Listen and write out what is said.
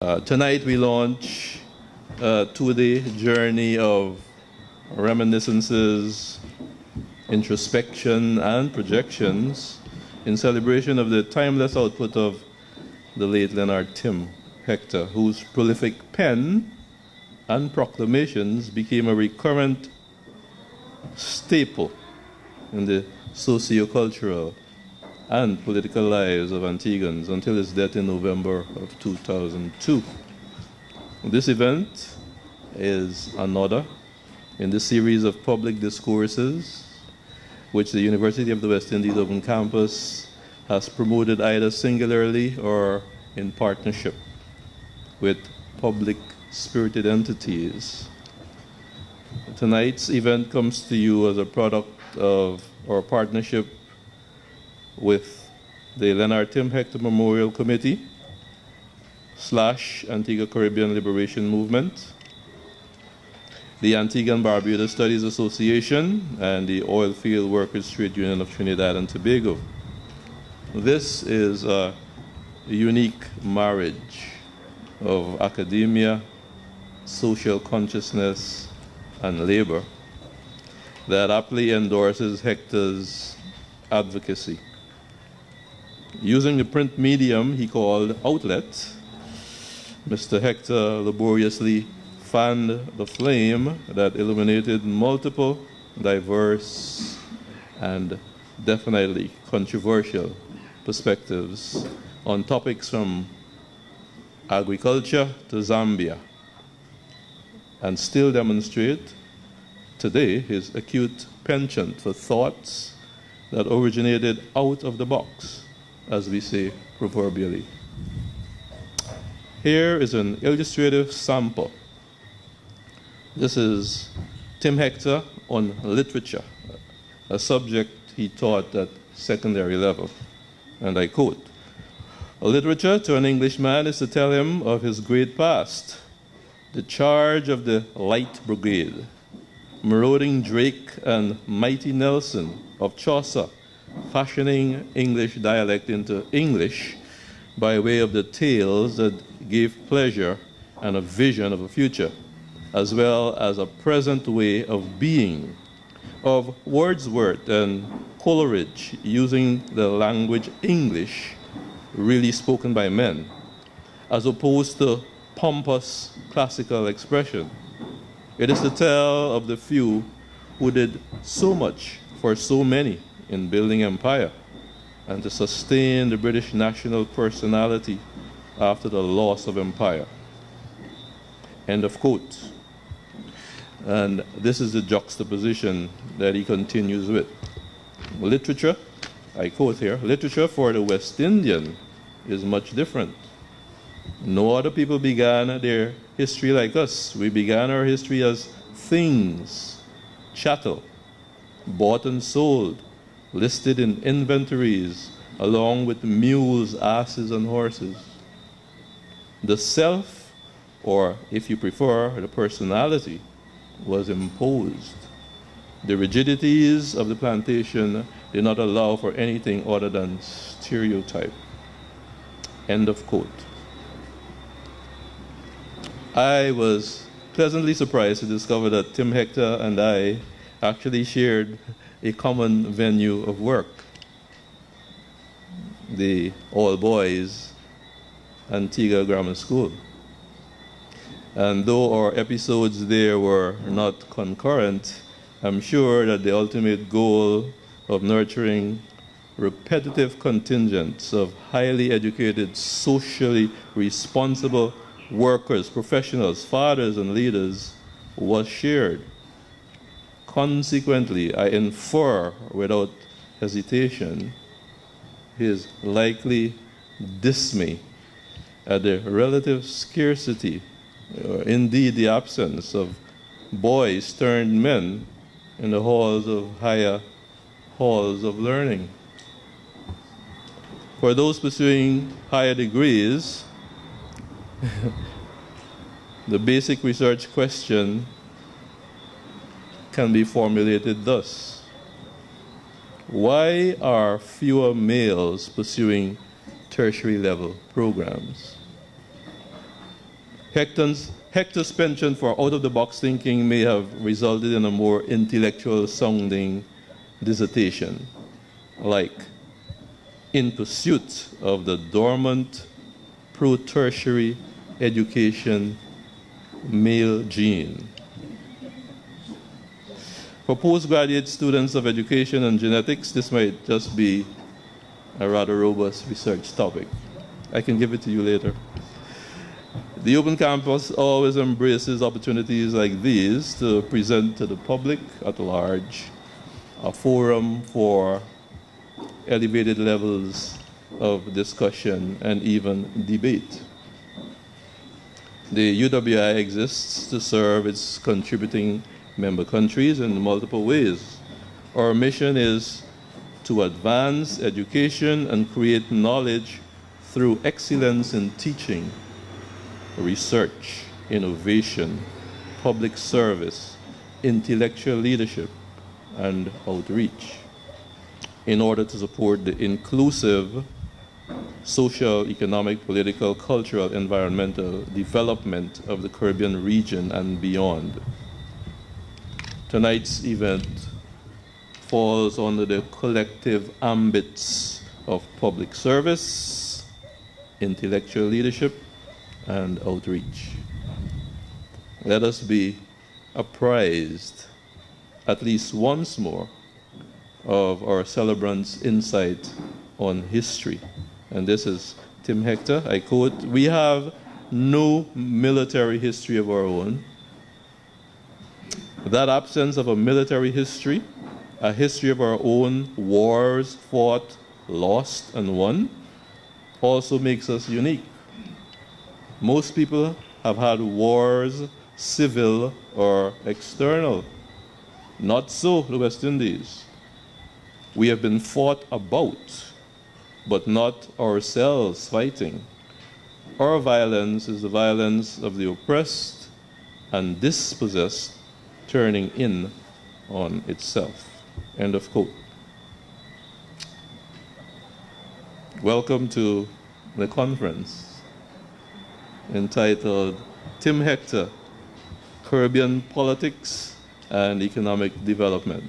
Tonight we launch a 2-day journey of reminiscences, introspection, and projections in celebration of the timeless output of the late Leonard Tim Hector, whose prolific pen and proclamations became a recurrent staple in the socio-cultural and political lives of Antiguans until his death in November of 2002. This event is another in the series of public discourses which the University of the West Indies Open Campus has promoted either singularly or in partnership with public-spirited entities. Tonight's event comes to you as a product of our partnership with the Leonard Tim Hector Memorial Committee / Antigua Caribbean Liberation Movement, the Antigua and Barbuda Studies Association, and the Oilfield Workers Trade Union of Trinidad and Tobago. This is a unique marriage of academia, social consciousness, and labor that aptly endorses Hector's advocacy. Using the print medium he called outlet, Mr. Hector laboriously fanned the flame that illuminated multiple, diverse, and definitely controversial perspectives on topics from agriculture to Zambia, and still demonstrate today his acute penchant for thoughts that originated out of the box, as we say proverbially. Here is an illustrative sample. This is Tim Hector on literature, a subject he taught at secondary level. And I quote, "Literature to an Englishman is to tell him of his great past, the charge of the Light Brigade, marauding Drake and mighty Nelson, of Chaucer, fashioning English dialect into English by way of the tales that gave pleasure and a vision of a future, as well as a present way of being, of Wordsworth and Coleridge using the language English really spoken by men, as opposed to pompous classical expression. It is to tell of the few who did so much for so many in building empire, and to sustain the British national personality after the loss of empire." End of quote. And this is the juxtaposition that he continues with. Literature, I quote here, "Literature for the West Indian is much different. No other people began their history like us. We began our history as things, chattel, bought and sold, listed in inventories, along with mules, asses, and horses. The self, or if you prefer, the personality, was imposed. The rigidities of the plantation did not allow for anything other than stereotype." End of quote. I was pleasantly surprised to discover that Tim Hector and I actually shared a common venue of work, the all-boys Antigua Grammar School. And though our episodes there were not concurrent, I'm sure that the ultimate goal of nurturing repetitive contingents of highly educated, socially responsible workers, professionals, fathers, and leaders was shared. Consequently, I infer without hesitation his likely dismay at the relative scarcity, or indeed the absence, of boys turned men in the halls of higher halls of learning. For those pursuing higher degrees, the basic research question can be formulated thus: why are fewer males pursuing tertiary level programs? Hector's penchant for out-of-the-box thinking may have resulted in a more intellectual-sounding dissertation, like In Pursuit of the Dormant Pro-Tertiary Education Male Gene. For postgraduate students of education and genetics, this might just be a rather robust research topic. I can give it to you later. The Open Campus always embraces opportunities like these to present to the public at large a forum for elevated levels of discussion and even debate. The UWI exists to serve its contributing member countries in multiple ways. Our mission is to advance education and create knowledge through excellence in teaching, research, innovation, public service, intellectual leadership, and outreach, in order to support the inclusive social, economic, political, cultural, environmental development of the Caribbean region and beyond. Tonight's event falls under the collective ambits of public service, intellectual leadership, and outreach. Let us be apprised at least once more of our celebrant's insight on history. And this is Tim Hector. I quote, "We have no military history of our own. That absence of a military history, a history of our own wars fought, lost, and won, also makes us unique. Most people have had wars, civil or external. Not so the West Indies. We have been fought about, but not ourselves fighting. Our violence is the violence of the oppressed and dispossessed turning in on itself." End of quote. Welcome to the conference entitled Tim Hector, Caribbean Politics and Economic Development.